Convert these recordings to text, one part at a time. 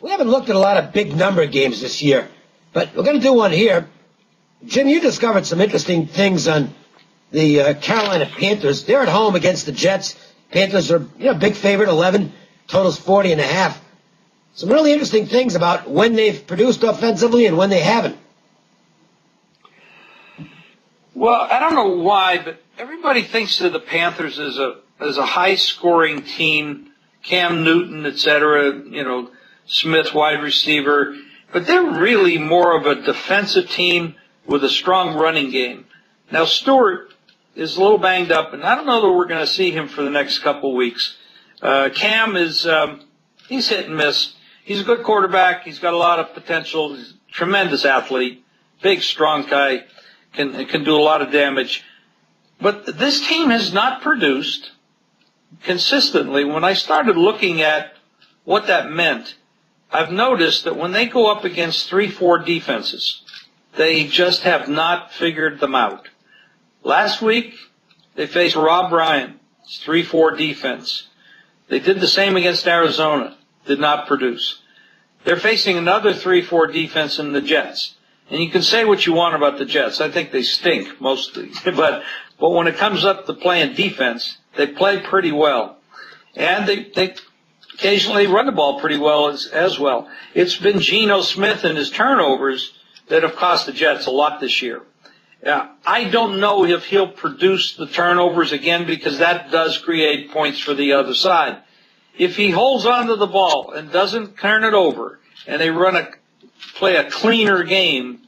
We haven't looked at a lot of big number games this year, but we're going to do one here. Jim, you discovered some interesting things on the Carolina Panthers. They're at home against the Jets. Panthers are, big favorite, 11, totals 40.5. Some really interesting things about when they've produced offensively and when they haven't. Well, I don't know why, but everybody thinks of the Panthers as a high-scoring team, Cam Newton, et cetera, Smith, wide receiver. But they're really more of a defensive team with a strong running game. Now, Stewart is a little banged up, and I don't know that we're going to see him for the next couple of weeks. Cam is he's hit and miss. He's a good quarterback. He's got a lot of potential. He's a tremendous athlete, big, strong guy, can do a lot of damage. But this team has not produced consistently. When I started looking at what that meant, I've noticed that when they go up against 3-4 defenses, they just have not figured them out. Last week, they faced Rob Ryan. It's 3-4 defense. They did the same against Arizona. Did not produce. They're facing another 3-4 defense in the Jets. And you can say what you want about the Jets. I think they stink mostly. But when it comes up to playing defense, they play pretty well. And they occasionally run the ball pretty well as well. It's been Geno Smith and his turnovers that have cost the Jets a lot this year. I don't know if he'll produce the turnovers again because that does create points for the other side. If he holds on to the ball and doesn't turn it over and they play a cleaner game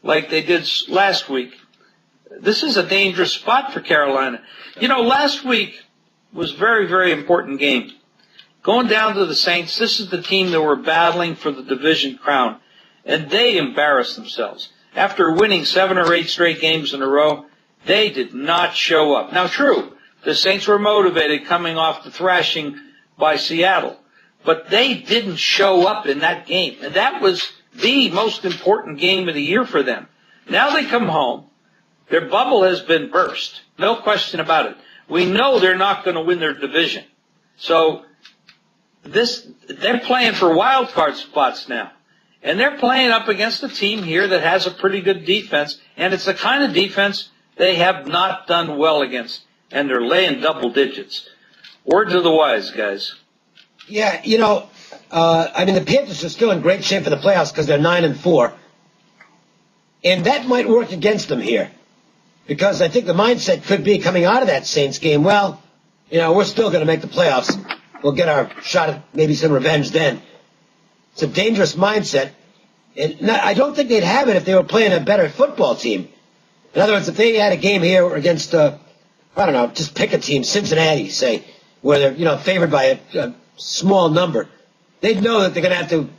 like they did last week, this is a dangerous spot for Carolina. Last week was a very, very important game. Going down to the Saints, this is the team that were battling for the division crown, and they embarrassed themselves. After winning 7 or 8 straight games in a row, they did not show up. Now, true, the Saints were motivated coming off the thrashing by Seattle, but they didn't show up in that game, and that was the most important game of the year for them. Now they come home. Their bubble has been burst. No question about it. We know they're not going to win their division. So they're playing for wild card spots now. And they're playing up against a team here that has a pretty good defense, and it's the kind of defense they have not done well against, and they're laying double digits. Word to the wise, guys. Yeah, the Panthers are still in great shape for the playoffs because they're 9-4. And that might work against them here. Because I think the mindset could be coming out of that Saints game, well, we're still going to make the playoffs. We'll get our shot at maybe some revenge then. It's a dangerous mindset. And I don't think they'd have it if they were playing a better football team. In other words, if they had a game here against, just pick a team, Cincinnati, say, where they're, favored by a small number, they'd know that they're going to have to,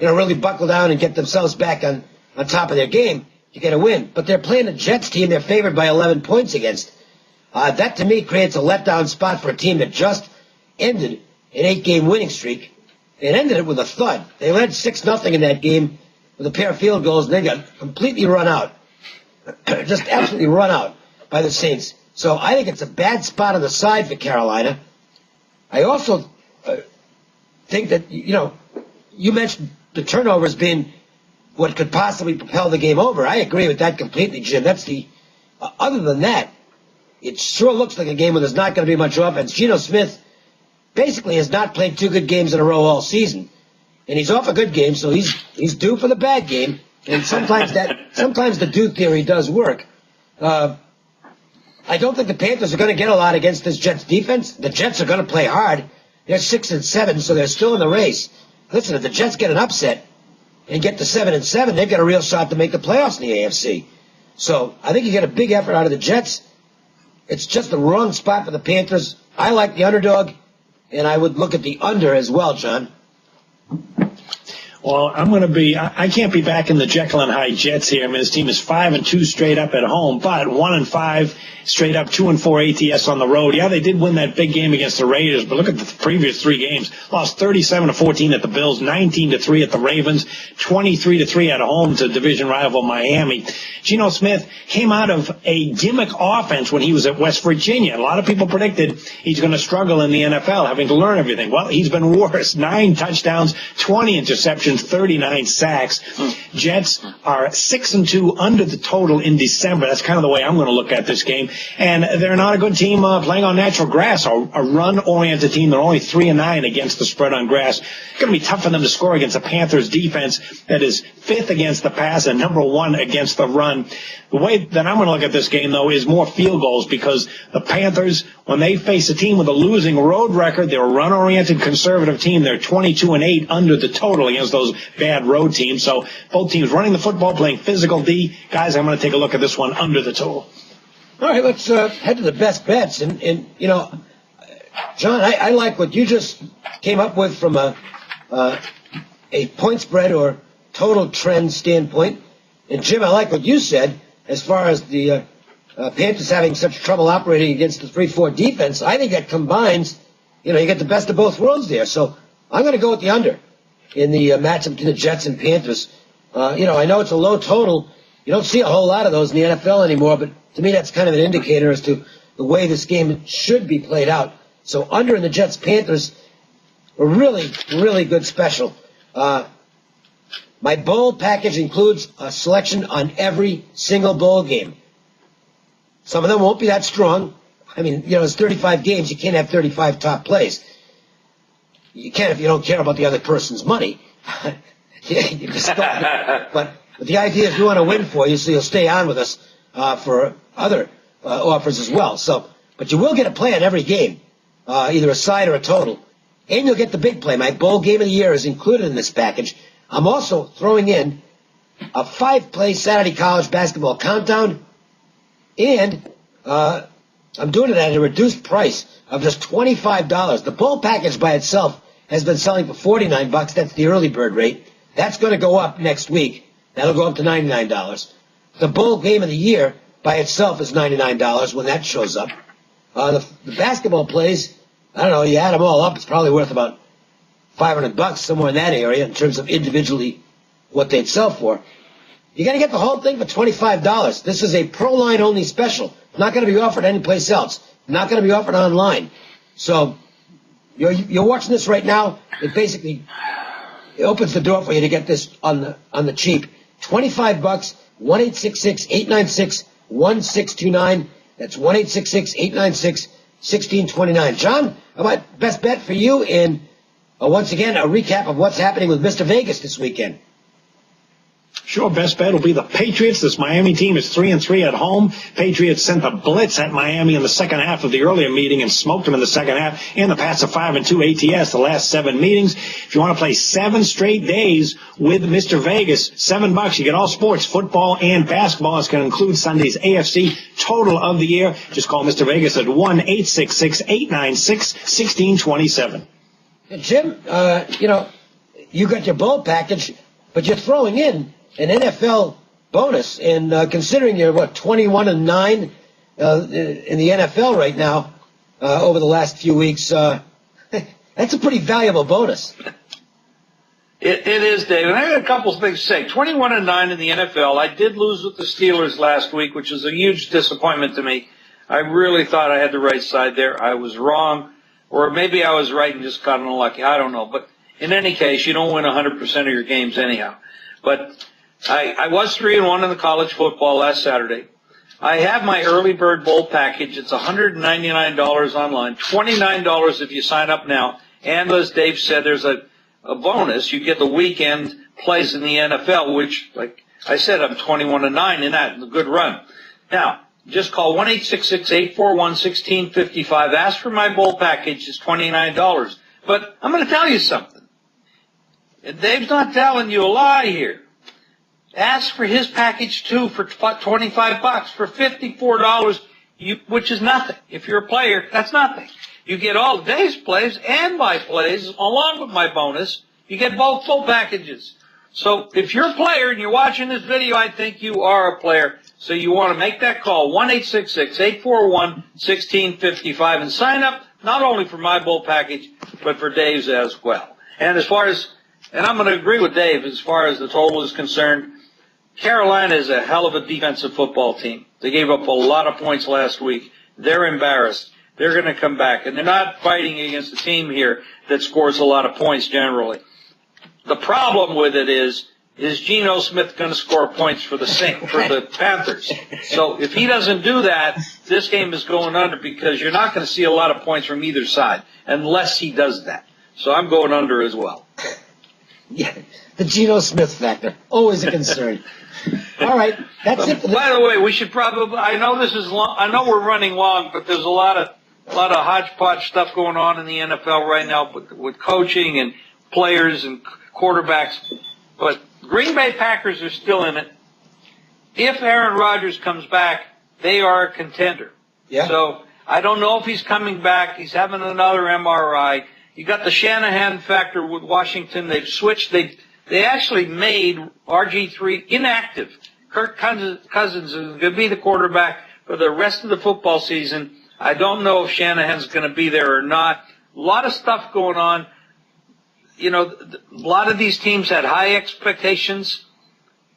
really buckle down and get themselves back on top of their game to get a win. But they're playing a Jets team they're favored by 11 points against. That, to me, creates a letdown spot for a team that just ended an 8-game winning streak. It ended it with a thud. They led 6-0 in that game with a pair of field goals, and they got completely run out. Just absolutely run out by the Saints. So I think it's a bad spot on the side for Carolina. I also think that, you mentioned the turnovers being what could possibly propel the game over. I agree with that completely, Jim. Other than that, it sure looks like a game where there's not going to be much offense. Geno Smith basically has not played 2 good games in a row all season. And he's off a good game, so he's due for the bad game. And sometimes the due theory does work. I don't think the Panthers are going to get a lot against this Jets defense. The Jets are going to play hard. They're 6-7, so they're still in the race. Listen, if the Jets get an upset and get to 7-7, they've got a real shot to make the playoffs in the AFC. So I think you get a big effort out of the Jets. It's just the wrong spot for the Panthers. I like the underdog, and I would look at the under as well, John. Well, I'm going to be. I can't be back in the Jekyll and Hyde Jets here. I mean, this team is 5-2 straight up at home, but 1-5 straight up, 2-4 ATS on the road. Yeah, they did win that big game against the Raiders, but look at the previous 3 games. Lost 37-14 at the Bills, 19-3 at the Ravens, 23-3 at home to division rival Miami. Geno Smith came out of a gimmick offense when he was at West Virginia. A lot of people predicted he's going to struggle in the NFL, having to learn everything. Well, he's been worse. 9 touchdowns, 20 interceptions. 39 sacks. Jets are 6-2 under the total in December. That's kind of the way I'm going to look at this game. And they're not a good team playing on natural grass, a run-oriented team. They're only 3-9 against the spread on grass. It's going to be tough for them to score against a Panthers defense that is 5th against the pass and number 1 against the run. The way that I'm going to look at this game, though, is more field goals, because the Panthers, when they face a team with a losing road record, they're a run-oriented conservative team. They're 22-8 under the total against those bad road teams. So both teams running the football, playing physical D. Guys, I'm going to take a look at this one under the total. All right, let's head to the best bets. And you know, John, I like what you just came up with from a point spread or total trend standpoint. And Jim, I like what you said as far as the Panthers having such trouble operating against the 3-4 defense. I think that combines, you get the best of both worlds there. So I'm going to go with the under in the matchup between the Jets and Panthers. I know it's a low total. You don't see a whole lot of those in the NFL anymore, but to me that's kind of an indicator as to the way this game should be played out. So under in the Jets-Panthers, a really, really good special. My bowl package includes a selection on every single bowl game. Some of them won't be that strong. I mean, it's 35 games. You can't have 35 top plays. You can if you don't care about the other person's money. You just don't. But the idea is we want to win for you, so you'll stay on with us for other offers as well. But you will get a play on every game, either a side or a total. And you'll get the big play. My bowl game of the year is included in this package. I'm also throwing in a 5-play Saturday college basketball countdown, and I'm doing it at a reduced price of just $25. The bowl package by itself has been selling for $49. That's the early bird rate. That's going to go up next week. That'll go up to $99. The bowl game of the year by itself is $99 when that shows up. The basketball plays, I don't know, you add them all up, it's probably worth about $500, somewhere in that area, in terms of individually what they'd sell for. You're going to get the whole thing for $25. This is a Proline only special. Not going to be offered anyplace else. Not going to be offered online. So you're watching this right now. It basically opens the door for you to get this on the cheap. $25, 1-866-896-1629. That's 1-866-896-1629. John, how about best bet for you? And once again, a recap of what's happening with Mr. Vegas this weekend. Sure, best bet will be the Patriots. This Miami team is 3-3 at home. Patriots sent a blitz at Miami in the second half of the earlier meeting and smoked them in the second half. And the Pats are 5-2 ATS the last 7 meetings. If you want to play 7 straight days with Mr. Vegas, $7. You get all sports, football and basketball. It's going to include Sunday's AFC total of the year. Just call Mr. Vegas at 1-866-896-1627. Jim, you got your bowl package, but you're throwing in an NFL bonus, and considering you're 21-9 in the NFL right now over the last few weeks, that's a pretty valuable bonus. It is, Dave. And I got a couple of things to say. 21-9 in the NFL. I did lose with the Steelers last week, which is a huge disappointment to me. I really thought I had the right side there. I was wrong, or maybe I was right and just got unlucky. I don't know. But in any case, you don't win 100% of your games anyhow. But I was 3-1 in the college football last Saturday. I have my early bird bowl package. It's $199 online, $29 if you sign up now. And as Dave said, there's a bonus. You get the weekend plays in the NFL, which, like I said, I'm 21-9 in that. It's a good run. Now, just call 1-866-841-1655. Ask for my bowl package. It's $29. But I'm going to tell you something. And Dave's not telling you a lie here. Ask for his package too for $25 for $54, which is nothing. If you're a player, that's nothing. You get all Dave's plays and my plays along with my bonus. You get both full packages. So if you're a player and you're watching this video, I think you are a player. So you want to make that call, 1-866-841-1655, and sign up not only for my bowl package, but for Dave's as well. And I'm going to agree with Dave as far as the total is concerned. Carolina is a hell of a defensive football team. They gave up a lot of points last week. They're embarrassed. They're going to come back, and they're not fighting against a team here that scores a lot of points generally. The problem with it is Geno Smith going to score points for the Panthers? So if he doesn't do that, this game is going under because you're not going to see a lot of points from either side unless he does that. So I'm going under as well. Yeah, the Geno Smith factor, always a concern. All right, that's it. By the way, we should probably. I know this is long. I know we're running long, but there's a lot of hodgepodge stuff going on in the NFL right now with coaching and players and quarterbacks. But Green Bay Packers are still in it. If Aaron Rodgers comes back, they are a contender. Yeah. So I don't know if he's coming back. He's having another MRI. You got the Shanahan factor with Washington. They've switched. They actually made RG3 inactive. Kirk Cousins is going to be the quarterback for the rest of the football season. I don't know if Shanahan's going to be there or not. A lot of stuff going on. You know, a lot of these teams had high expectations.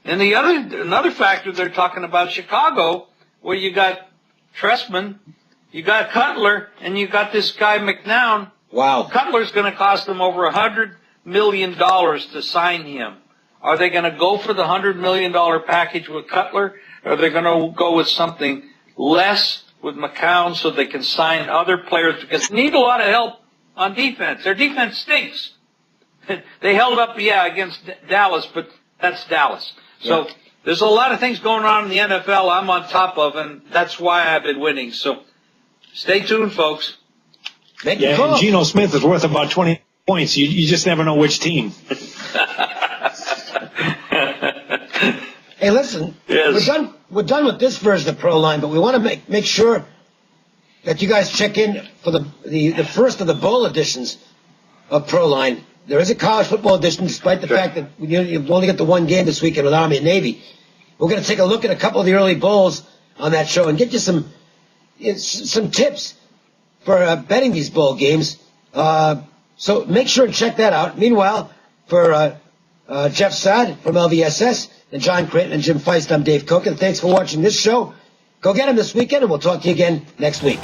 And another factor they're talking about, Chicago, where you got Trestman, you got Cutler, and you got this guy McNown. Wow. Cutler's going to cost them over $100 million to sign him. Are they going to go for the $100 million package with Cutler? Or are they going to go with something less with McCown so they can sign other players? Because they need a lot of help on defense. Their defense stinks. They held up, against Dallas, but that's Dallas. So there's a lot of things going on in the NFL I'm on top of, and that's why I've been winning. So stay tuned, folks. And Geno Smith is worth about 20 points. You just never know which team. Hey, listen, yes. We're done with this version of Proline, but we want to make sure that you guys check in for the first of the bowl editions of Proline. There is a college football edition, despite the fact that you only get the one game this weekend with Army and Navy. We're going to take a look at a couple of the early bowls on that show and get you some tips for betting these bowl games. So make sure and check that out. Meanwhile, for Jeff Saad from LVSS and John Creighton and Jim Feist, I'm Dave Koch, and thanks for watching this show. Go get them this weekend, and we'll talk to you again next week.